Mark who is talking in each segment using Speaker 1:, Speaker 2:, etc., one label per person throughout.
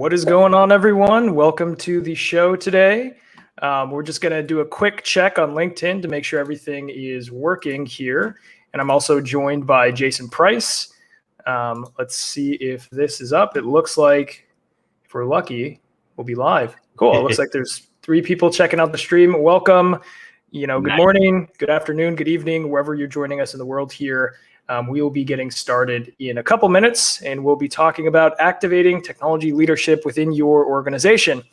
Speaker 1: What is going on, everyone? Welcome to the show today. We're just going to do a quick check on LinkedIn to make sure everything is working here. And I'm also joined by Jason Price. Let's see if this is up. It looks like, if we're lucky, we'll be live. Cool. It looks like there's 3 people checking out the stream. Welcome. Good morning, good afternoon, good evening, wherever you're joining us in the world here. We will be getting started in a couple minutes, and we'll be talking about activating technology leadership within your organization.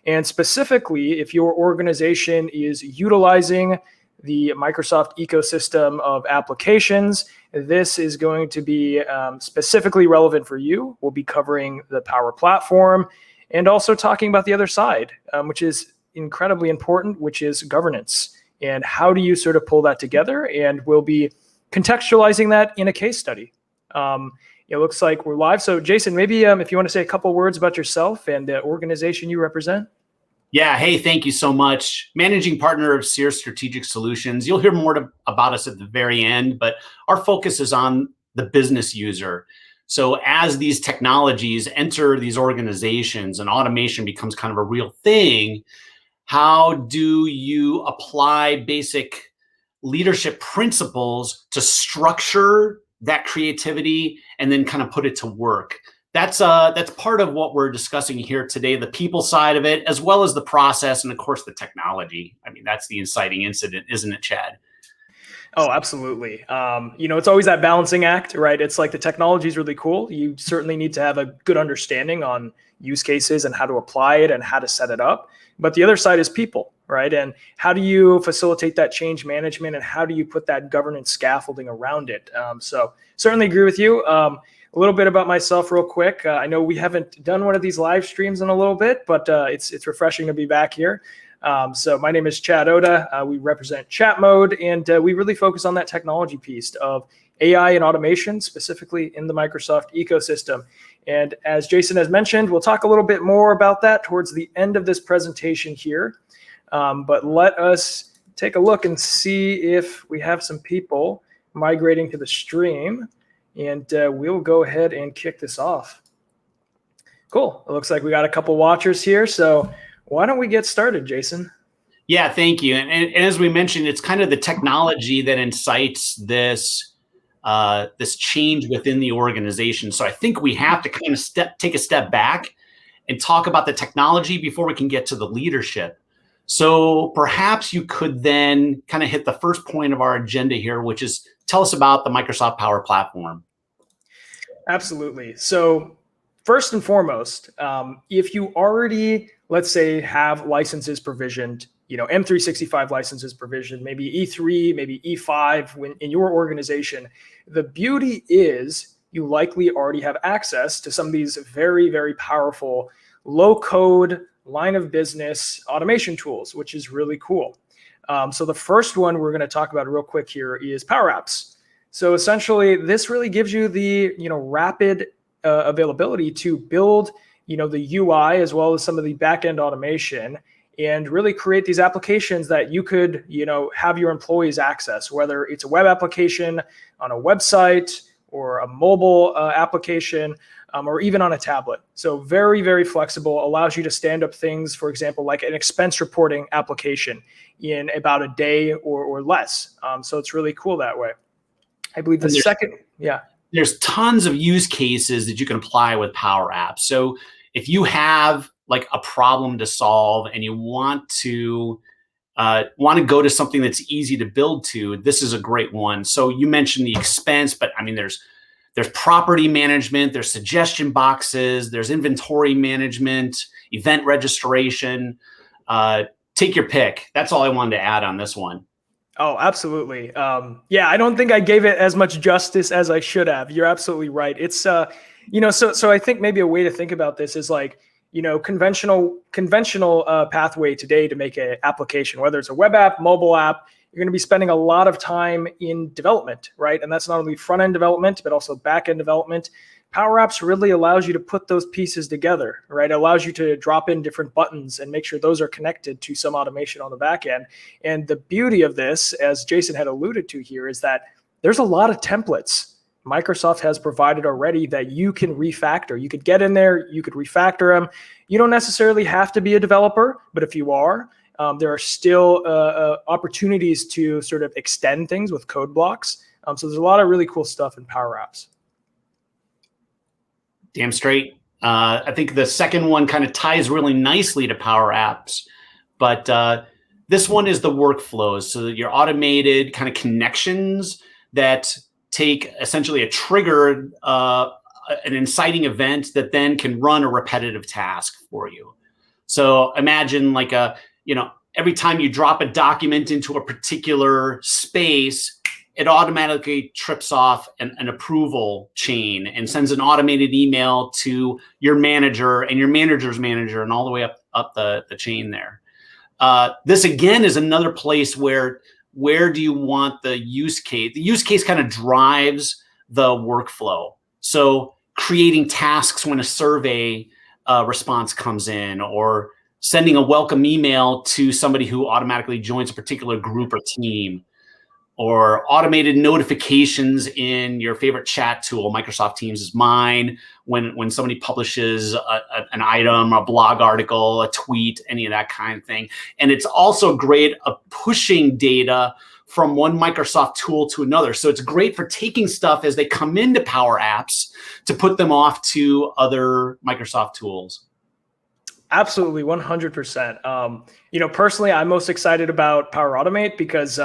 Speaker 1: And specifically, if your organization is utilizing the Microsoft ecosystem of applications, this is going to be specifically relevant for you. We'll be covering the Power Platform and also talking about the other side, which is incredibly important, which is governance. And how do you sort of pull that together? And we'll be contextualizing that in a case study. It looks like we're live. So Jason, maybe if you want to say a couple words about yourself and the organization you represent.
Speaker 2: Yeah, hey, thank you so much. Managing partner of Seer Strategic Solutions. You'll hear more about us at the very end, but our focus is on the business user. So as these technologies enter these organizations and automation becomes kind of a real thing, how do you apply basic leadership principles to structure that creativity and then kind of put it to work? That's part of what we're discussing here today, the people side of it, as well as the process and of course the technology. I mean, that's the inciting incident, isn't it, Chad?
Speaker 1: Oh, absolutely. It's always that balancing act, right? It's like the technology is really cool. You certainly need to have a good understanding on use cases and how to apply it and how to set it up. But the other side is people, right? And how do you facilitate that change management and how do you put that governance scaffolding around it? So certainly agree with you. A little bit about myself real quick. I know we haven't done one of these live streams in a little bit, but it's refreshing to be back here. So my name is Chad Oda. We represent ChatMode, and we really focus on that technology piece of AI and automation, specifically in the Microsoft ecosystem. And as Jason has mentioned, we'll talk a little bit more about that towards the end of this presentation here. But let us take a look and see if we have some people migrating to the stream, and we'll go ahead and kick this off. Cool. It looks like we got a couple watchers here. So why don't we get started, Jason?
Speaker 2: Yeah, thank you. And as we mentioned, it's kind of the technology that incites this change within the organization. So I think we have to kind of take a step back and talk about the technology before we can get to the leadership. So perhaps you could then kind of hit the first point of our agenda here, which is tell us about the Microsoft Power Platform.
Speaker 1: Absolutely. So first and foremost, if you already, let's say, have licenses provisioned, M365 licenses provisioned, maybe E3, maybe E5 when in your organization, the beauty is you likely already have access to some of these very, very powerful low code line of business automation tools, which is really cool. So the first one we're going to talk about real quick here is Power Apps. So essentially, this really gives you the rapid availability to build the UI as well as some of the back-end automation and really create these applications that you could have your employees access, whether it's a web application on a website or a mobile application or even on a tablet. So very, very flexible, allows you to stand up things, for example, like an expense reporting application in about a day or less. So it's really cool that way. I believe the second, yeah.
Speaker 2: There's tons of use cases that you can apply with Power Apps. So if you have like a problem to solve and you want to go to something that's easy to build to, this is a great one. So you mentioned the expense, but I mean, there's property management, there's suggestion boxes, there's inventory management, event registration. Take your pick. That's all I wanted to add on this one.
Speaker 1: Oh, absolutely. Yeah, I don't think I gave it as much justice as I should have. You're absolutely right. It's, so I think maybe a way to think about this is like, conventional pathway today to make an application, whether it's a web app, mobile app, you're going to be spending a lot of time in development, right? And that's not only front-end development, but also back-end development. Power Apps really allows you to put those pieces together, right? It allows you to drop in different buttons and make sure those are connected to some automation on the back end. And the beauty of this, as Jason had alluded to here, is that there's a lot of templates. Microsoft has provided already that you can refactor. You could get in there, you could refactor them. You don't necessarily have to be a developer, but if you are, there are still opportunities to sort of extend things with code blocks. So there's a lot of really cool stuff in Power Apps.
Speaker 2: Damn straight. I think the second one kind of ties really nicely to Power Apps, but this one is the workflows. So your automated kind of connections that take essentially a trigger, an inciting event that then can run a repetitive task for you. So imagine like every time you drop a document into a particular space, it automatically trips off an approval chain and sends an automated email to your manager and your manager's manager and all the way up the chain there. This again is another place where do you want the use case? The use case kind of drives the workflow. So creating tasks when a survey response comes in, or sending a welcome email to somebody who automatically joins a particular group or team, or automated notifications in your favorite chat tool. Microsoft Teams is mine. When somebody publishes an item, a blog article, a tweet, any of that kind of thing. And it's also great at pushing data from one Microsoft tool to another. So it's great for taking stuff as they come into Power Apps to put them off to other Microsoft tools.
Speaker 1: Absolutely, 100%. Personally, I'm most excited about Power Automate because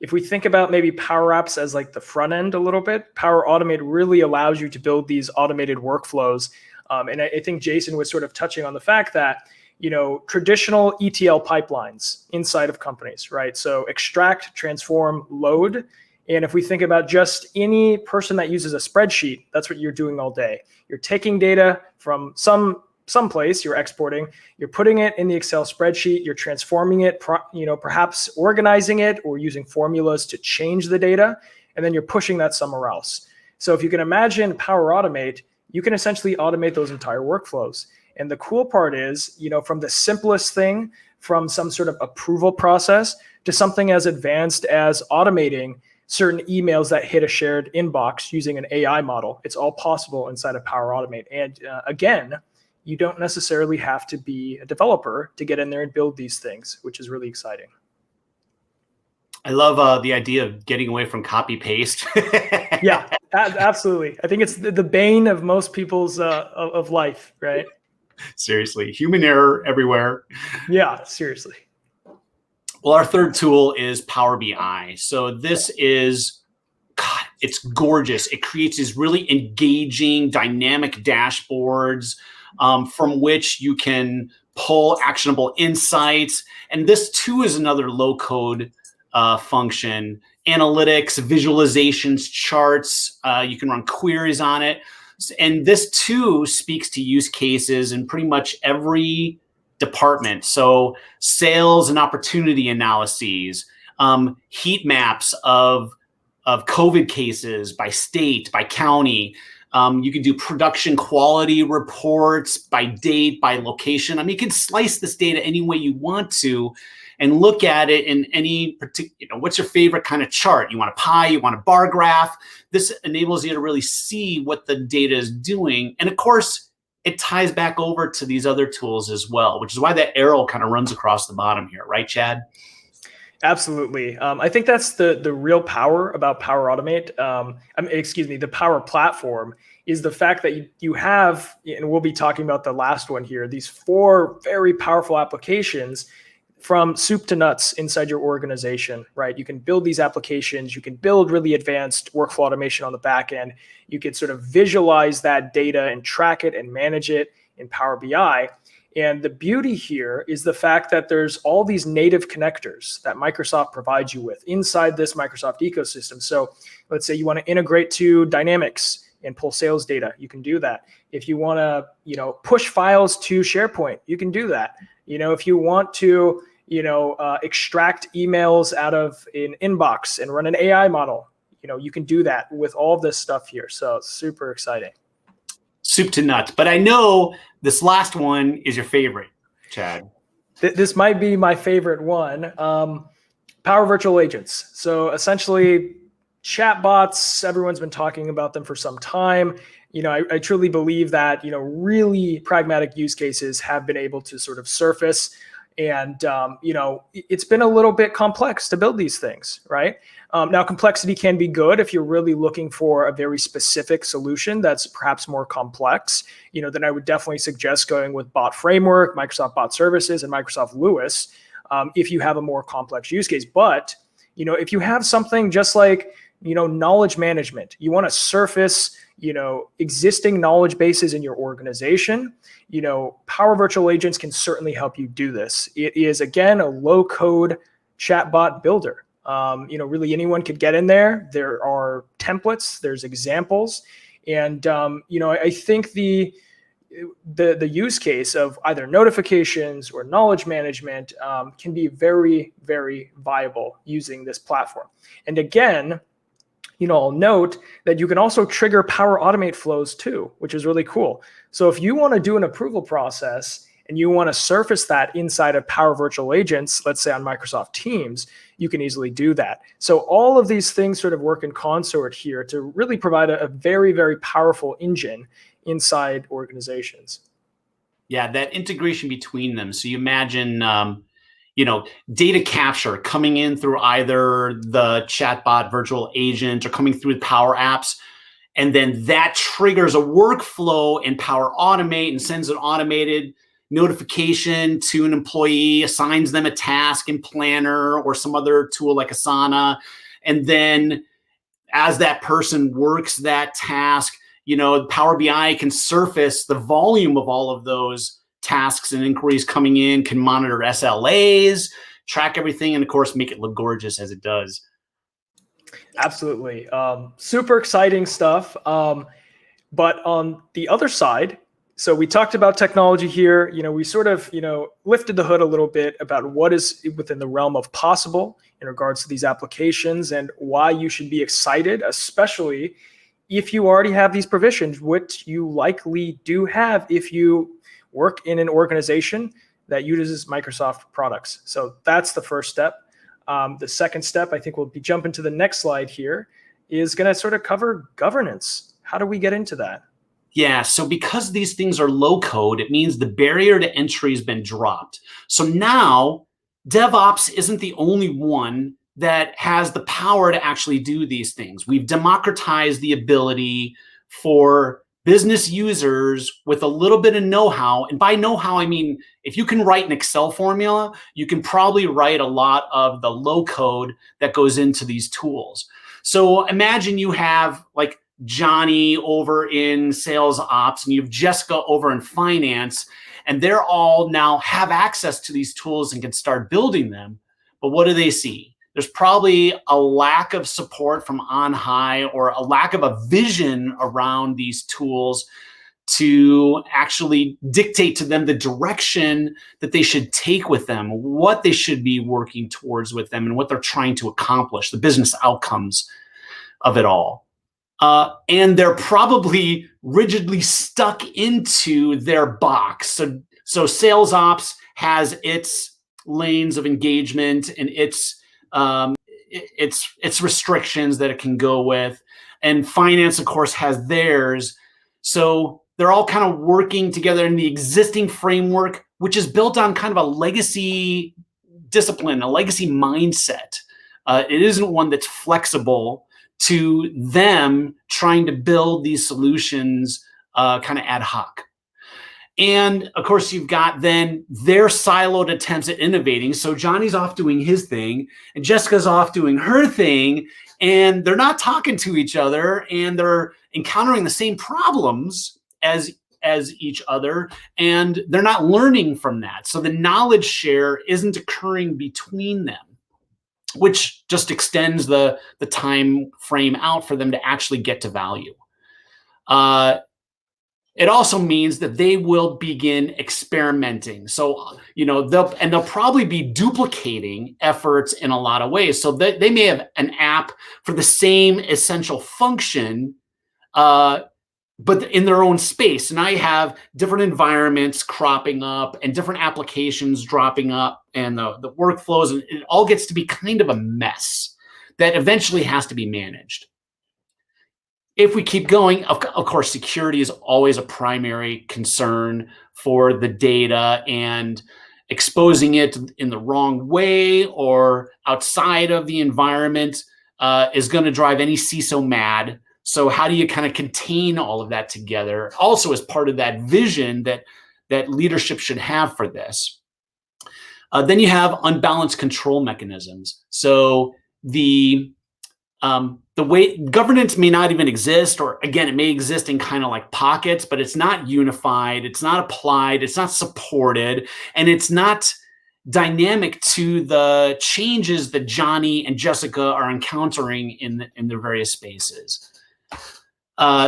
Speaker 1: if we think about maybe Power Apps as like the front end a little bit, Power Automate really allows you to build these automated workflows. And I think Jason was sort of touching on the fact that, traditional ETL pipelines inside of companies, right? So extract, transform, load. And if we think about just any person that uses a spreadsheet, that's what you're doing all day. You're taking data from someplace, you're exporting, you're putting it in the Excel spreadsheet, you're transforming it, perhaps organizing it or using formulas to change the data, and then you're pushing that somewhere else. So if you can imagine Power Automate, you can essentially automate those entire workflows. And the cool part is, from the simplest thing, from some sort of approval process to something as advanced as automating certain emails that hit a shared inbox using an AI model. It's all possible inside of Power Automate. And again, you don't necessarily have to be a developer to get in there and build these things, which is really exciting.
Speaker 2: I love the idea of getting away from copy paste.
Speaker 1: Yeah, absolutely. I think it's the bane of most people's of life, right?
Speaker 2: Seriously, human error everywhere.
Speaker 1: Yeah, seriously.
Speaker 2: Well, our third tool is Power BI. So this is, God, it's gorgeous. It creates these really engaging, dynamic dashboards from which you can pull actionable insights. And this too is another low-code function. Analytics, visualizations, charts. You can run queries on it. And this too speaks to use cases in pretty much every department. So sales and opportunity analyses, heat maps of COVID cases by state, by county. You can do production quality reports by date, by location. I mean, you can slice this data any way you want to and look at it in any particular, what's your favorite kind of chart? You want a pie, you want a bar graph. This enables you to really see what the data is doing. And of course, it ties back over to these other tools as well, which is why that arrow kind of runs across the bottom here, right, Chad?
Speaker 1: Absolutely. I think that's the real power about Power Automate. The Power Platform is the fact that you have, and we'll be talking about the last one here, these 4 very powerful applications from soup to nuts inside your organization, right? You can build these applications. You can build really advanced workflow automation on the back end. You can sort of visualize that data and track it and manage it in Power BI. And the beauty here is the fact that there's all these native connectors that Microsoft provides you with inside this Microsoft ecosystem. So let's say you want to integrate to Dynamics and pull sales data, you can do that. If you want to, push files to SharePoint, you can do that. If you want to, extract emails out of an inbox and run an AI model, you can do that with all of this stuff here. So it's super exciting.
Speaker 2: Soup to nuts. But I know this last one is your favorite, Chad.
Speaker 1: This might be my favorite one. Power Virtual Agents. So essentially, chatbots, everyone's been talking about them for some time. I truly believe that, really pragmatic use cases have been able to sort of surface. And, it's been a little bit complex to build these things, right? Now, complexity can be good if you're really looking for a very specific solution that's perhaps more complex. Then I would definitely suggest going with Bot Framework, Microsoft Bot Services, and Microsoft Lewis if you have a more complex use case. But, if you have something just like, knowledge management, you want to surface, existing knowledge bases in your organization, Power Virtual Agents can certainly help you do this. It is, again, a low-code chatbot builder. Really anyone could get in there. There are templates, there's examples, and I think the use case of either notifications or knowledge management can be very, very viable using this platform. And again, I'll note that you can also trigger Power Automate flows too, which is really cool. So if you want to do an approval process and you want to surface that inside of Power Virtual Agents, let's say on Microsoft Teams, you can easily do that. So all of these things sort of work in consort here to really provide a very, very powerful engine inside organizations.
Speaker 2: Yeah, that integration between them. So you imagine, data capture coming in through either the chatbot virtual agent or coming through Power Apps. And then that triggers a workflow in Power Automate and sends an automated notification to an employee, assigns them a task in Planner or some other tool like Asana. And then as that person works that task, Power BI can surface the volume of all of those tasks and inquiries coming in, can monitor SLAs, track everything, and of course, make it look gorgeous as it does.
Speaker 1: Absolutely. Super exciting stuff. But on the other side, so we talked about technology here, we sort of, lifted the hood a little bit about what is within the realm of possible in regards to these applications and why you should be excited, especially if you already have these provisions, which you likely do have if you work in an organization that uses Microsoft products. So that's the first step. The second step, I think we'll be jumping to the next slide here, is going to sort of cover governance. How do we get into that?
Speaker 2: Yeah, so because these things are low code, it means the barrier to entry has been dropped. So now DevOps isn't the only one that has the power to actually do these things. We've democratized the ability for business users with a little bit of know-how. And by know-how, I mean, if you can write an Excel formula, you can probably write a lot of the low code that goes into these tools. So imagine you have like Johnny over in sales ops and you have Jessica over in finance, and they're all now have access to these tools and can start building them. But what do they see? There's probably a lack of support from on high or a lack of a vision around these tools to actually dictate to them the direction that they should take with them, what they should be working towards with them, and what they're trying to accomplish, the business outcomes of it all. And they're probably rigidly stuck into their box. So sales ops has its lanes of engagement and its restrictions that it can go with. And finance, of course, has theirs. So they're all kind of working together in the existing framework, which is built on kind of a legacy discipline, a legacy mindset. It isn't one that's flexible to them trying to build these solutions kind of ad hoc. And of course, you've got then their siloed attempts at innovating. So Johnny's off doing his thing and Jessica's off doing her thing, and they're not talking to each other and they're encountering the same problems as each other, and they're not learning from that. So the knowledge share isn't occurring between them, which just extends the time frame out for them to actually get to value. It also means that they will begin experimenting. So, they'll probably be duplicating efforts in a lot of ways. So they may have an app for the same essential function, but in their own space. And I have different environments cropping up and different applications dropping up and the workflows, and it all gets to be kind of a mess. that eventually has to be managed. If we keep going, of course, security is always a primary concern for the data, and exposing it in the wrong way or outside of the environment is going to drive any CISO mad. So how do you kind of contain all of that together? Also, as part of that vision that leadership should have for this. Then you have unbalanced control mechanisms. So the way governance may not even exist, or again, it may exist in kind of like pockets, but it's not unified, it's not applied, it's not supported, and it's not dynamic to the changes that Johnny and Jessica are encountering in their various spaces.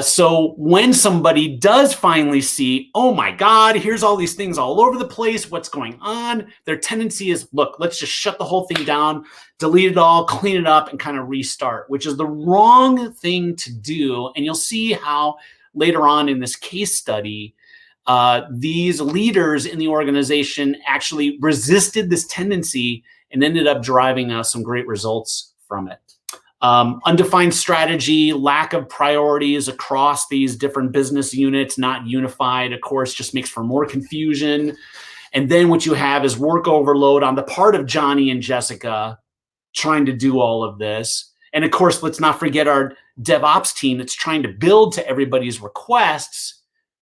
Speaker 2: So when somebody does finally see, oh my God, here's all these things all over the place, what's going on? Their tendency is, look, let's just shut the whole thing down, delete it all, clean it up, and kind of restart, which is the wrong thing to do. And you'll see how later on in this case study, these leaders in the organization actually resisted this tendency and ended up driving some great results from it. Undefined strategy, lack of priorities across these different business units, not unified, of course, just makes for more confusion. And then what you have is work overload on the part of Johnny and Jessica trying to do all of this. And of course, let's not forget our DevOps team that's trying to build to everybody's requests,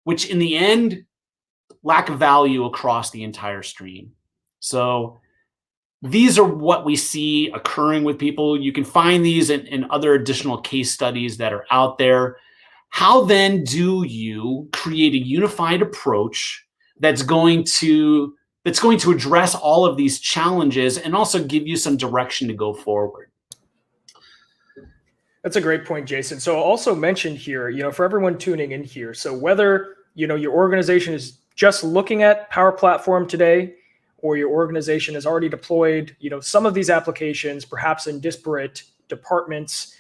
Speaker 2: which in the end, lack of value across the entire stream. So these are what we see occurring with people. You can find these in other additional case studies that are out there. How then do you create a unified approach that's going to address all of these challenges and also give you some direction to go forward?
Speaker 1: That's a great point, Jason. So also mentioned here, for everyone tuning in here, so whether, your organization is just looking at Power Platform today, or your organization has already deployed, some of these applications, perhaps in disparate departments,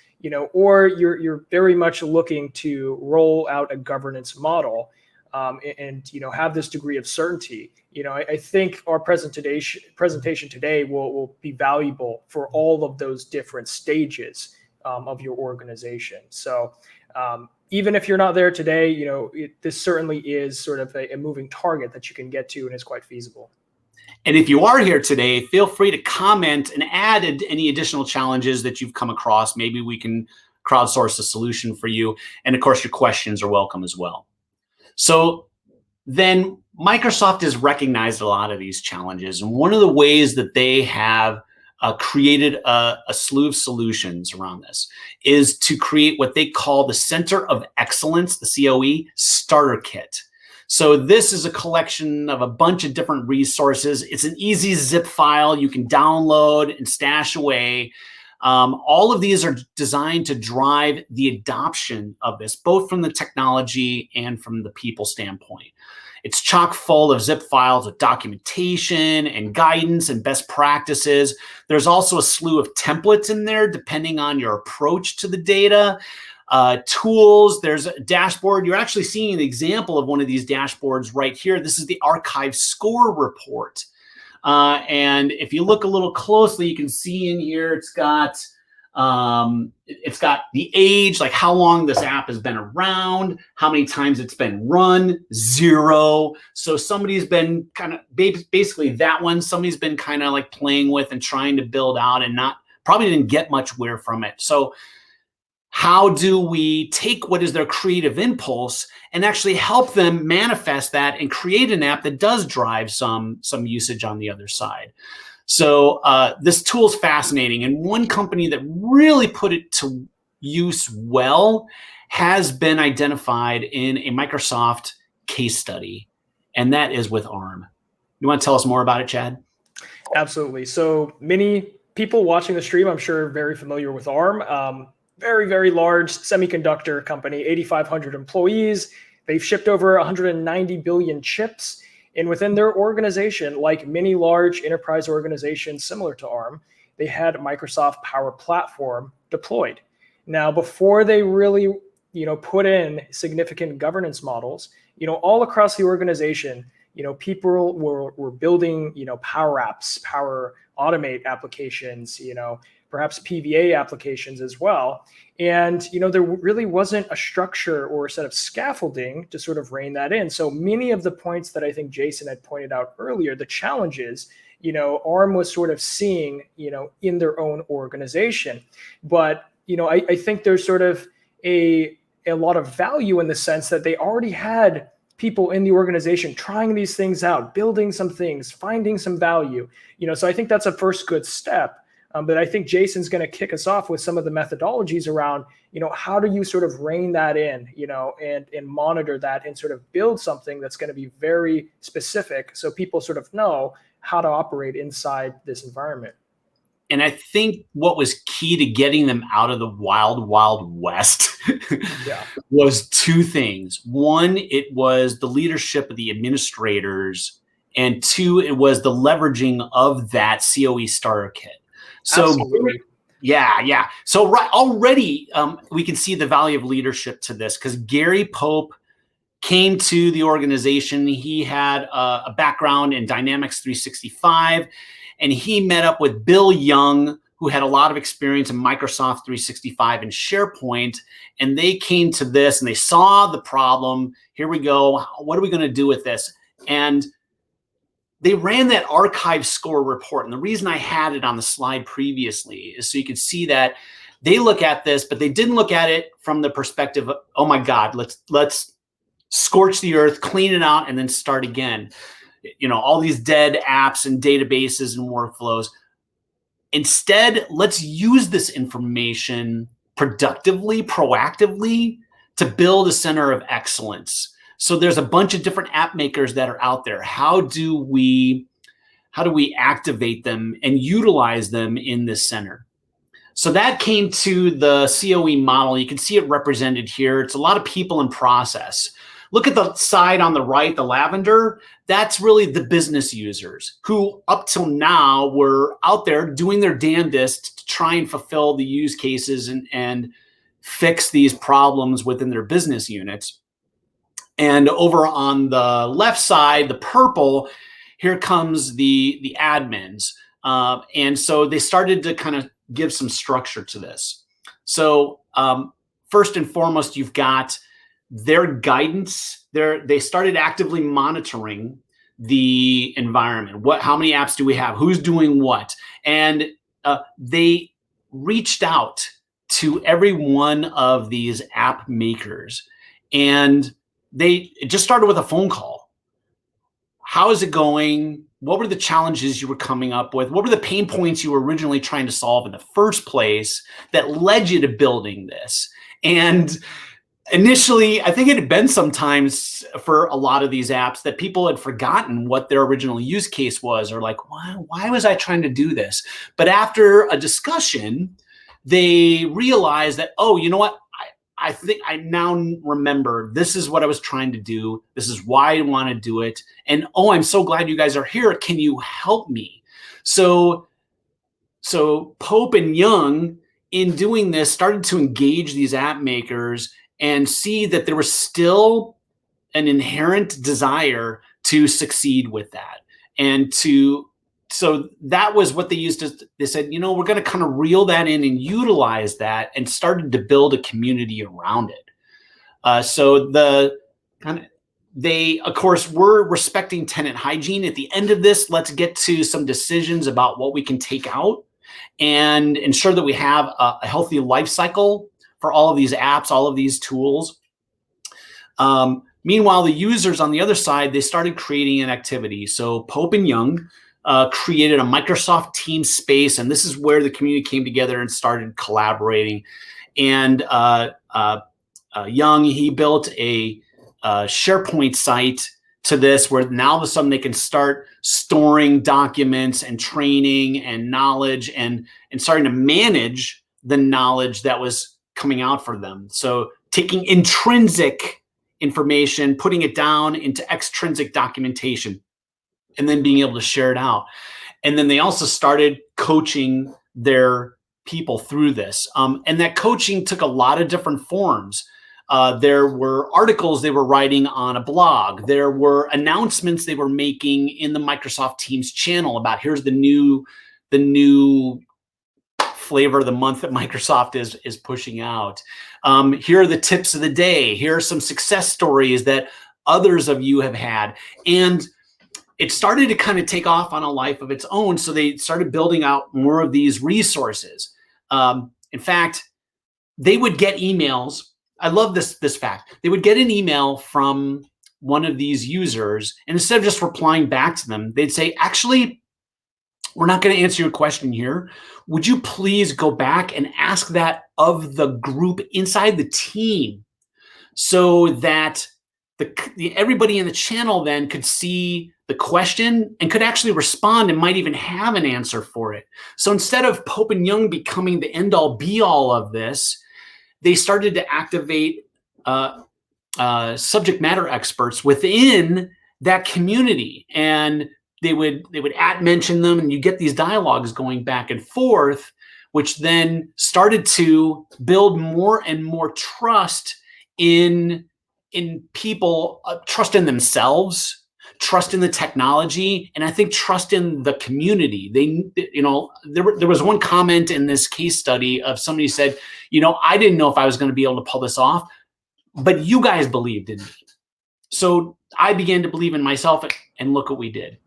Speaker 1: or you're very much looking to roll out a governance model, and have this degree of certainty. I think our presentation today will be valuable for all of those different stages of your organization. So even if you're not there today, this certainly is sort of a moving target that you can get to, and is quite feasible.
Speaker 2: And if you are here today, feel free to comment and add any additional challenges that you've come across. Maybe we can crowdsource a solution for you. And of course, your questions are welcome as well. So then Microsoft has recognized a lot of these challenges. And one of the ways that they have created a slew of solutions around this is to create what they call the Center of Excellence, the COE Starter Kit. So this is a collection of a bunch of different resources. It's an easy zip file you can download and stash away. All of these are designed to drive the adoption of this, both from the technology and from the people standpoint. It's chock full of zip files with documentation and guidance and best practices. There's also a slew of templates in there, depending on your approach to the data. Tools, there's a dashboard. You're actually seeing an example of one of these dashboards right here. This is the archive score report. And if you look a little closely, you can see in here, it's got the age, like how long this app has been around, how many times it's been run, 0. So somebody's been kind of, basically that one, somebody's been kind of like playing with and trying to build out and probably didn't get much wear from it. So how do we take what is their creative impulse and actually help them manifest that and create an app that does drive some usage on the other side? So this tool is fascinating. And one company that really put it to use well has been identified in a Microsoft case study, and that is with ARM. You want to tell us more about it, Chad?
Speaker 1: Absolutely. So many people watching the stream, I'm sure, are very familiar with ARM. Very, very large semiconductor company, 8,500 employees. They've shipped over 190 billion chips. And within their organization, like many large enterprise organizations similar to ARM, they had Microsoft Power Platform deployed. Now, before they really, put in significant governance models, all across the organization, people were building, Power Apps, Power Automate applications, perhaps PVA applications as well. And, there really wasn't a structure or a set of scaffolding to sort of rein that in. So many of the points that I think Jason had pointed out earlier, the challenges, ARM was sort of seeing, in their own organization. But, I think there's sort of a lot of value in the sense that they already had people in the organization trying these things out, building some things, finding some value, so I think that's a first good step. But I think Jason's going to kick us off with some of the methodologies around, how do you sort of rein that in, and monitor that and sort of build something that's going to be very specific so people sort of know how to operate inside this environment.
Speaker 2: And I think what was key to getting them out of the wild, wild west was two things. One, it was the leadership of the administrators. And two, it was the leveraging of that COE Starter Kit. So,
Speaker 1: absolutely.
Speaker 2: Yeah. So already we can see the value of leadership to this, because Gary Pope came to the organization. He had a background in Dynamics 365, and he met up with Bill Young, who had a lot of experience in Microsoft 365 and SharePoint. And they came to this and they saw the problem. Here we go. What are we going to do with this? And they ran that archive score report. And the reason I had it on the slide previously is so you can see that they look at this, but they didn't look at it from the perspective of, oh my God, let's scorch the earth, clean it out, and then start again. All these dead apps and databases and workflows. Instead, let's use this information productively, proactively, to build a center of excellence. So there's a bunch of different app makers that are out there. How do we activate them and utilize them in this center? So that came to the COE model. You can see it represented here. It's a lot of people and process. Look at the side on the right, the lavender. That's really the business users who up till now were out there doing their damnedest to try and fulfill the use cases and fix these problems within their business units. And over on the left side, the purple, here comes the admins. And so they started to kind of give some structure to this. So first and foremost, you've got their guidance. They started actively monitoring the environment. How many apps do we have? Who's doing what? And they reached out to every one of these app makers, and it just started with a phone call. How is it going? What were the challenges you were coming up with? What were the pain points you were originally trying to solve in the first place that led you to building this? And initially, I think it had been sometimes for a lot of these apps that people had forgotten what their original use case was, or like, why was I trying to do this? But after a discussion, they realized that, oh, you know what? I think I now remember this is what I was trying to do. This is why I want to do it. And oh, I'm so glad you guys are here. Can you help me? So Pope and Young, in doing this, started to engage these app makers and see that there was still an inherent desire to succeed with that. And so that was what they used. They said, we're going to kind of reel that in and utilize that, and started to build a community around it. So they, of course, were respecting tenant hygiene. At the end of this, let's get to some decisions about what we can take out and ensure that we have a healthy life cycle for all of these apps, all of these tools. Meanwhile, the users on the other side, they started creating an activity. So Pope and Young created a Microsoft Teams space, and this is where the community came together and started collaborating. And Young, he built a SharePoint site to this, where now all of a sudden they can start storing documents and training and knowledge and starting to manage the knowledge that was coming out for them. So taking intrinsic information, putting it down into extrinsic documentation, and then being able to share it out. And then they also started coaching their people through this. And that coaching took a lot of different forms. There were articles they were writing on a blog. There were announcements they were making in the Microsoft Teams channel about here's the new flavor of the month that Microsoft is pushing out. Here are the tips of the day. Here are some success stories that others of you have had. And it started to kind of take off on a life of its own. So they started building out more of these resources. In fact, they would get emails. I love this fact. They would get an email from one of these users, and instead of just replying back to them, they'd say, actually, we're not going to answer your question here. Would you please go back and ask that of the group inside the team, so that everybody in the channel then could see the question and could actually respond and might even have an answer for it. So instead of Pope and Young becoming the end-all be-all of this, they started to activate subject matter experts within that community, and they would mention them, and you get these dialogues going back and forth, which then started to build more and more trust in people, trust in themselves, trust in the technology, and I think trust in the community. There was one comment in this case study of somebody said, I didn't know if I was going to be able to pull this off, but you guys believed in me. So I began to believe in myself, and look what we did.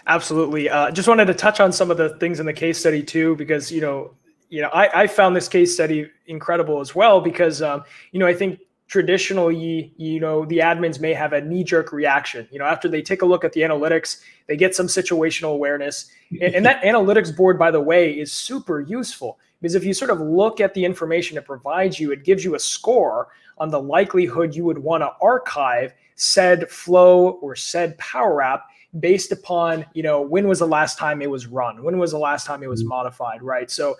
Speaker 1: Absolutely. Just wanted to touch on some of the things in the case study too, because, I found this case study incredible as well, because, I think traditionally, the admins may have a knee-jerk reaction. After they take a look at the analytics, they get some situational awareness. And that analytics board, by the way, is super useful, because if you sort of look at the information it provides you, it gives you a score on the likelihood you would want to archive said flow or said Power App based upon, when was the last time it was run? When was the last time it was modified, right? So,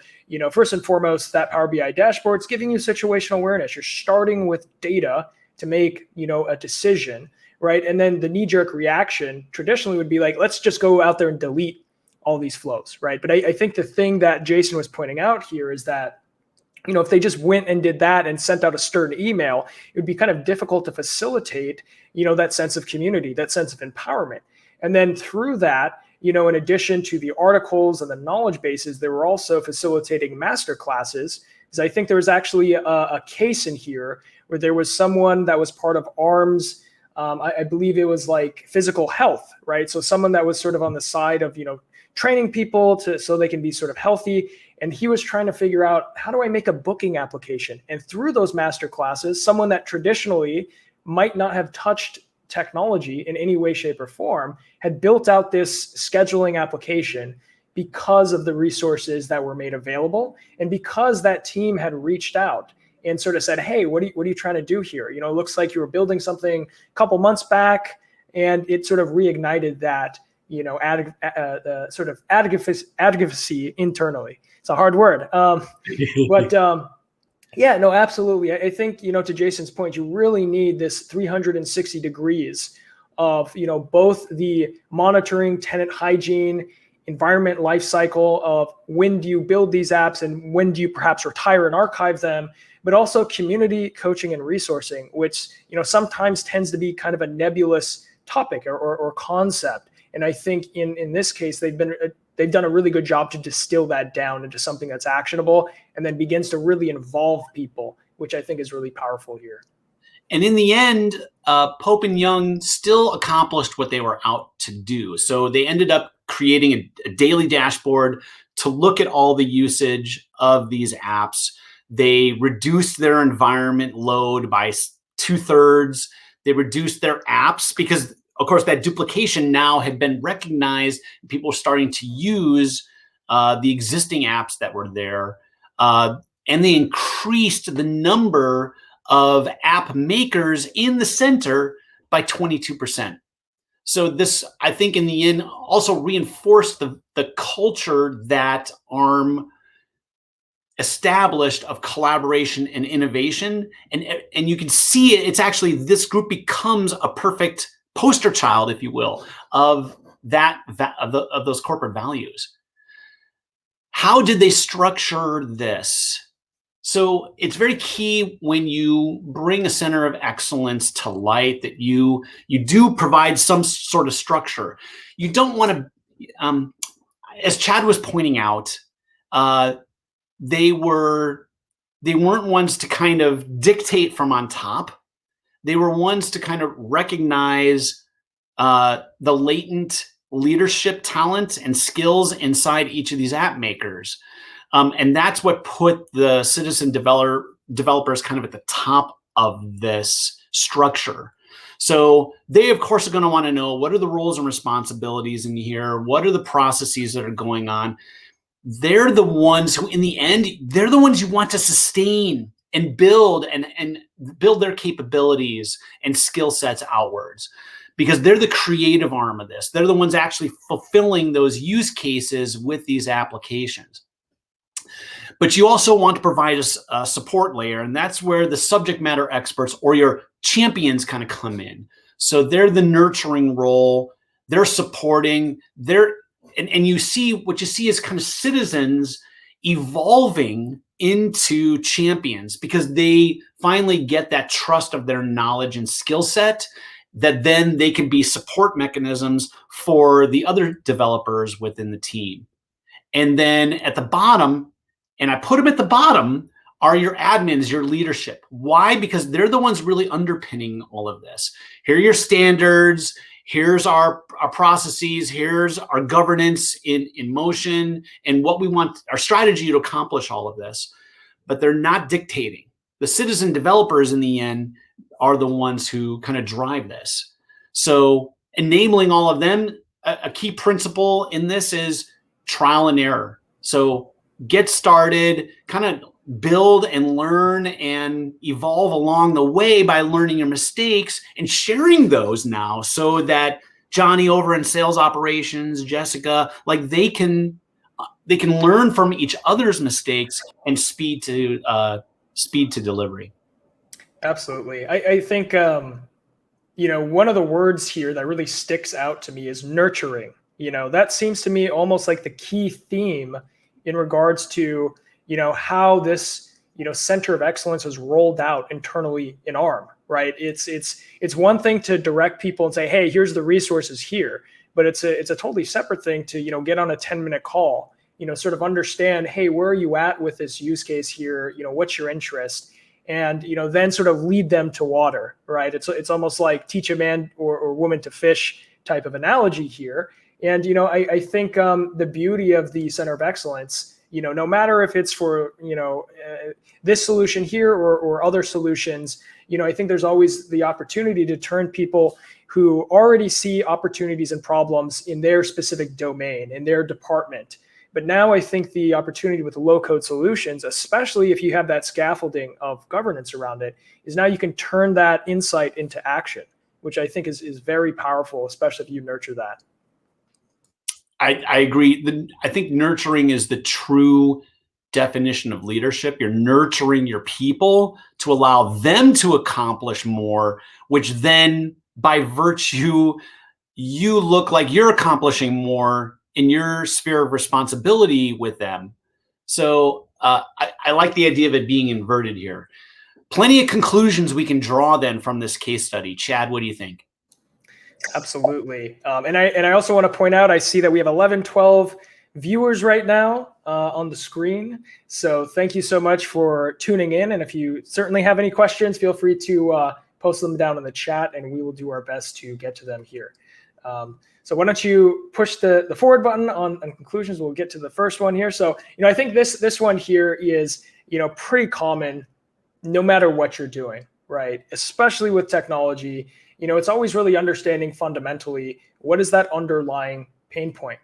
Speaker 1: first and foremost, that Power BI dashboard is giving you situational awareness. You're starting with data to make, a decision, right? And then the knee-jerk reaction traditionally would be like, let's just go out there and delete all these flows, right? But I think the thing that Jason was pointing out here is that, if they just went and did that and sent out a stern email, it would be kind of difficult to facilitate, that sense of community, that sense of empowerment. And then through that, in addition to the articles and the knowledge bases, they were also facilitating master classes. Because I think there was actually a case in here where there was someone that was part of ARM's, I believe it was like physical health, right? So someone that was sort of on the side of, training people so they can be sort of healthy. And he was trying to figure out, how do I make a booking application? And through those master classes, someone that traditionally might not have touched technology in any way, shape, or form had built out this scheduling application because of the resources that were made available, and because that team had reached out and sort of said, hey, what are you trying to do here? It looks like you were building something a couple months back, and it sort of reignited that, sort of advocacy internally. It's a hard word, but yeah, no, absolutely. I think, to Jason's point, you really need this 360 degrees of, both the monitoring, tenant hygiene, environment life cycle of when do you build these apps and when do you perhaps retire and archive them, but also community coaching and resourcing, which, sometimes tends to be kind of a nebulous topic or concept. And I think in this case, they've done a really good job to distill that down into something that's actionable and then begins to really involve people, which I think is really powerful here.
Speaker 2: And in the end, Pope and Young still accomplished what they were out to do. So they ended up creating a daily dashboard to look at all the usage of these apps. They reduced their environment load by 2/3. They reduced their apps because, of course, that duplication now had been recognized. People were starting to use the existing apps that were there. And they increased the number of app makers in the center by 22%. So this, I think, in the end, also reinforced the culture that ARM established of collaboration and innovation. And you can see it. It's actually, this group becomes a perfect poster child, if you will, of those corporate values. How did they structure this? So it's very key when you bring a center of excellence to light that you do provide some sort of structure. You don't want to, as Chad was pointing out, they weren't ones to kind of dictate from on top. They were ones to kind of recognize the latent leadership talent and skills inside each of these app makers. And that's what put the citizen developers kind of at the top of this structure. So they, of course, are going to want to know, what are the roles and responsibilities in here? What are the processes that are going on? They're the ones who, in the end, they're the ones you want to sustain and build and build their capabilities and skill sets outwards, because they're the creative arm of this. They're the ones actually fulfilling those use cases with these applications. But you also want to provide a support layer, and that's where the subject matter experts or your champions kind of come in. So they're the nurturing role, they're supporting, and you see, what you see is kind of citizens evolving into champions, because they finally get that trust of their knowledge and skill set, that then they can be support mechanisms for the other developers within the team. And then at the bottom, and I put them at the bottom, are your admins, your leadership. Why? Because they're the ones really underpinning all of this. Here are your standards. Here's our processes. Here's our governance in motion, and what we want, our strategy to accomplish all of this. But they're not dictating. The citizen developers, in the end, are the ones who kind of drive this. So enabling all of them, a key principle in this is trial and error. So get started, kind of build and learn and evolve along the way by learning your mistakes and sharing those now, so that Johnny over in sales operations, Jessica, like they can learn from each other's mistakes and speed to delivery.
Speaker 1: Absolutely. I think, one of the words here that really sticks out to me is nurturing. That seems to me almost like the key theme in regards to, how this, center of excellence is rolled out internally in ARM, right? It's one thing to direct people and say, hey, here's the resources here, but it's a totally separate thing to, get on a 10-minute call, sort of understand, hey, where are you at with this use case here? What's your interest? And, then sort of lead them to water, right? It's almost like teach a man or woman to fish type of analogy here. And, I think the beauty of the Center of Excellence, no matter if it's for, this solution here or other solutions, I think there's always the opportunity to turn people who already see opportunities and problems in their specific domain, in their department. But now I think the opportunity with low-code solutions, especially if you have that scaffolding of governance around it, is now you can turn that insight into action, which I think is very powerful, especially if you nurture that.
Speaker 2: I agree. I think nurturing is the true definition of leadership. You're nurturing your people to allow them to accomplish more, which then, by virtue, you look like you're accomplishing more in your sphere of responsibility with them. So I like the idea of it being inverted here. Plenty of conclusions we can draw then from this case study. Chad, what do you think?
Speaker 1: Absolutely. And I also want to point out, I see that we have 11, 12 viewers right now on the screen. So thank you so much for tuning in. And if you certainly have any questions, feel free to post them down in the chat, and we will do our best to get to them here. So why don't you push the forward button on conclusions? We'll get to the first one here. So, I think this one here is, pretty common no matter what you're doing, right? Especially with technology, it's always really understanding fundamentally, what is that underlying pain point?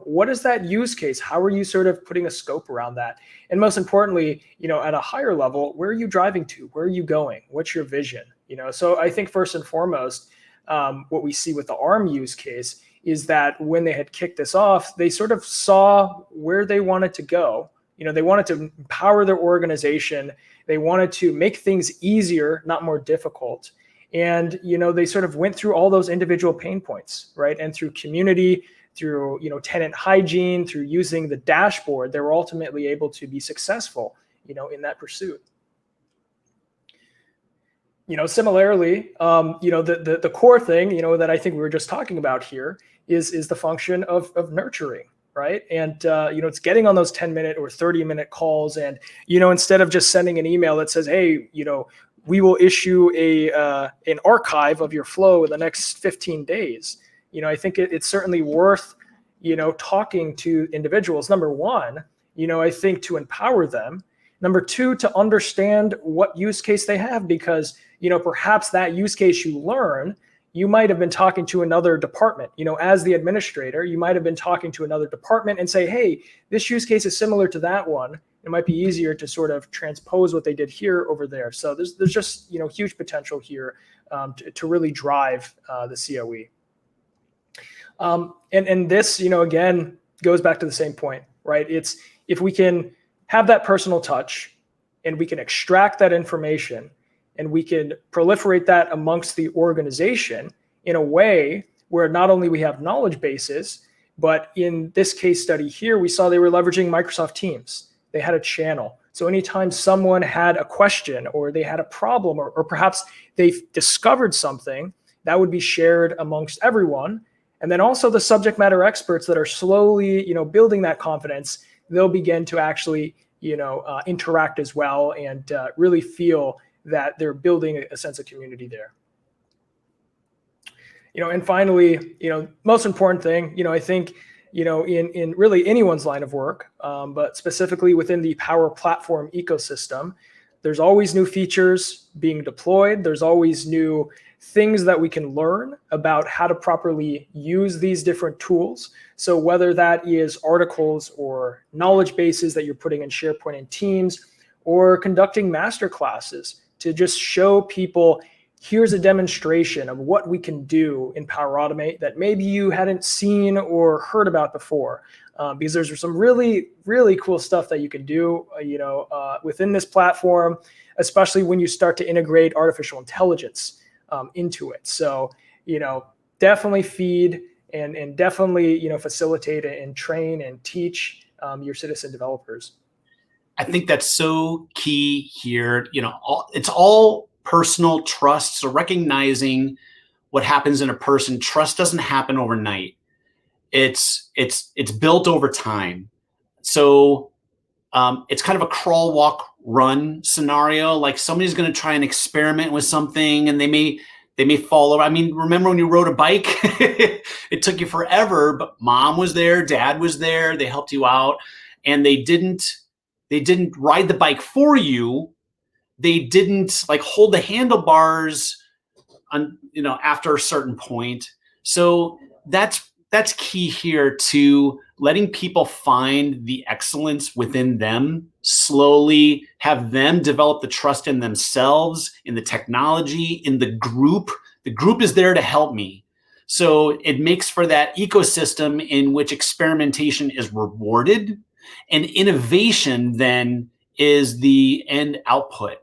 Speaker 1: What is that use case? How are you sort of putting a scope around that? And most importantly, at a higher level, where are you driving to? Where are you going? What's your vision? So I think first and foremost, what we see with the ARM use case is that when they had kicked this off, they sort of saw where they wanted to go. They wanted to empower their organization. They wanted to make things easier, not more difficult. And, they sort of went through all those individual pain points, right? And through community, through, tenant hygiene, through using the dashboard, they were ultimately able to be successful, in that pursuit. Similarly, the core thing, that I think we were just talking about here is the function of nurturing, right? And it's getting on those 10-minute or 30-minute calls, and instead of just sending an email that says, hey, we will issue an archive of your flow in the next 15 days. I think it's certainly worth talking to individuals. Number one, I think to empower them. Number two, to understand what use case they have, because perhaps that use case you learn, you might have been talking to another department. As the administrator, you might have been talking to another department and say, hey, this use case is similar to that one. It might be easier to sort of transpose what they did here over there. So there's just huge potential here to really drive the COE. And this again goes back to the same point, right? It's if we can have that personal touch and we can extract that information and we can proliferate that amongst the organization in a way where not only we have knowledge bases, but in this case study here, we saw they were leveraging Microsoft Teams. They had a channel. So anytime someone had a question or they had a problem, or perhaps they discovered something, that would be shared amongst everyone. And then also the subject matter experts that are slowly, building that confidence, they'll begin to actually, interact as well and really feel that they're building a sense of community there. And finally, most important thing, I think, in really anyone's line of work, but specifically within the Power Platform ecosystem, there's always new features being deployed. There's always new things that we can learn about how to properly use these different tools. So whether that is articles or knowledge bases that you're putting in SharePoint and Teams, or conducting master classes to just show people, here's a demonstration of what we can do in Power Automate that maybe you hadn't seen or heard about before. Because there's some really, really cool stuff that you can do, within this platform, especially when you start to integrate artificial intelligence into it. So, definitely feed and definitely, facilitate and train and teach your citizen developers.
Speaker 2: I think that's so key here. It's all personal trust. So recognizing what happens in a person, trust doesn't happen overnight. It's built over time. So it's kind of a crawl, walk, run scenario. Like somebody's going to try and experiment with something, and they may fall over. I mean, remember when you rode a bike? It took you forever, but mom was there, dad was there, they helped you out, and they didn't ride the bike for you. They didn't like hold the handlebars on, after a certain point. So that's key here, to letting people find the excellence within them, slowly have them develop the trust in themselves, in the technology, in the group. The group is there to help me. So it makes for that ecosystem in which experimentation is rewarded and innovation then is the end output.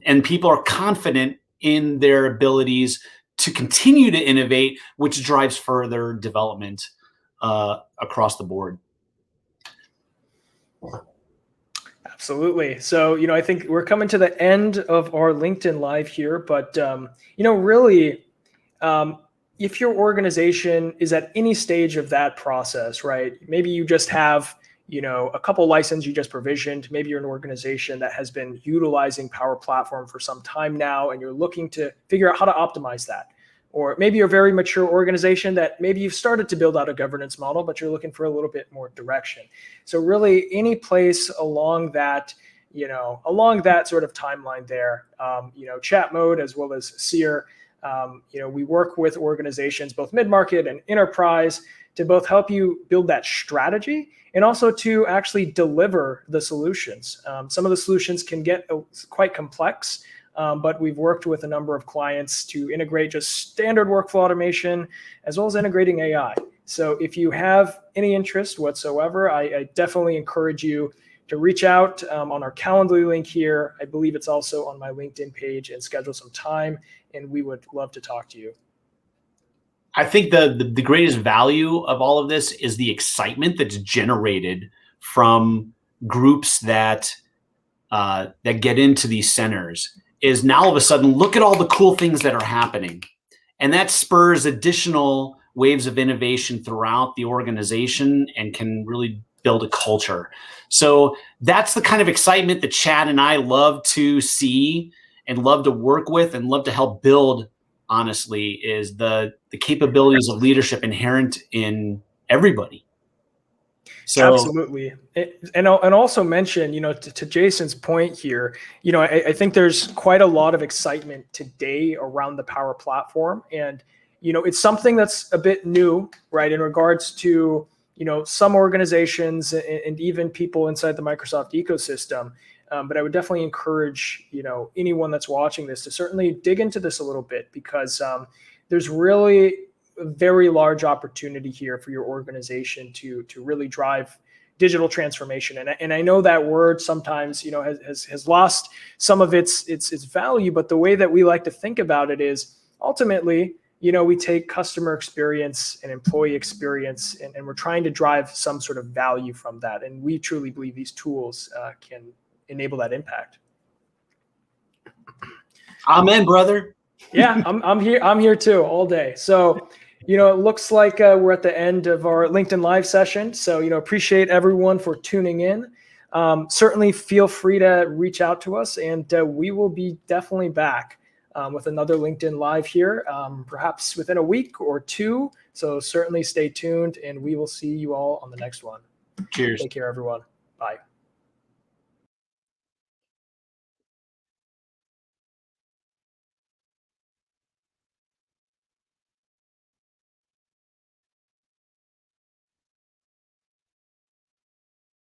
Speaker 2: And people are confident in their abilities to continue to innovate, which drives further development across the board.
Speaker 1: Absolutely. So, I think we're coming to the end of our LinkedIn Live here, but, really, if your organization is at any stage of that process, right? Maybe you just have, a couple licenses you just provisioned. Maybe you're an organization that has been utilizing Power Platform for some time now, and you're looking to figure out how to optimize that. Or maybe you're a very mature organization that maybe you've started to build out a governance model, but you're looking for a little bit more direction. So really any place along that, sort of timeline there, ChatMode as well as Seer, we work with organizations, both mid-market and enterprise, to both help you build that strategy and also to actually deliver the solutions. Some of the solutions can get quite complex, but we've worked with a number of clients to integrate just standard workflow automation as well as integrating AI. So if you have any interest whatsoever, I definitely encourage you to reach out on our Calendly link here. I believe it's also on my LinkedIn page, and schedule some time, and we would love to talk to you.
Speaker 2: I think the greatest value of all of this is the excitement that's generated from groups that get into these centers. Is now all of a sudden, look at all the cool things that are happening. And that spurs additional waves of innovation throughout the organization and can really build a culture. So that's the kind of excitement that Chad and I love to see and love to work with and love to help build, honestly, is the capabilities of leadership inherent in everybody. So
Speaker 1: absolutely. And also mention, to Jason's point here, I think there's quite a lot of excitement today around the Power Platform. And, it's something that's a bit new, right, in regards to, some organizations and even people inside the Microsoft ecosystem. But I would definitely encourage, anyone that's watching this to certainly dig into this a little bit, because there's really a very large opportunity here for your organization to really drive digital transformation. And I know that word sometimes, has lost some of its value, but the way that we like to think about it is ultimately, we take customer experience and employee experience, and we're trying to drive some sort of value from that. And we truly believe these tools can enable that impact.
Speaker 2: Amen, brother.
Speaker 1: Yeah, I'm here too all day. So, it looks like we're at the end of our LinkedIn Live session. So, appreciate everyone for tuning in. Certainly feel free to reach out to us, and we will be definitely back with another LinkedIn Live here, perhaps within a week or two. So certainly stay tuned, and we will see you all on the next one.
Speaker 2: Cheers.
Speaker 1: Take care, everyone. Bye.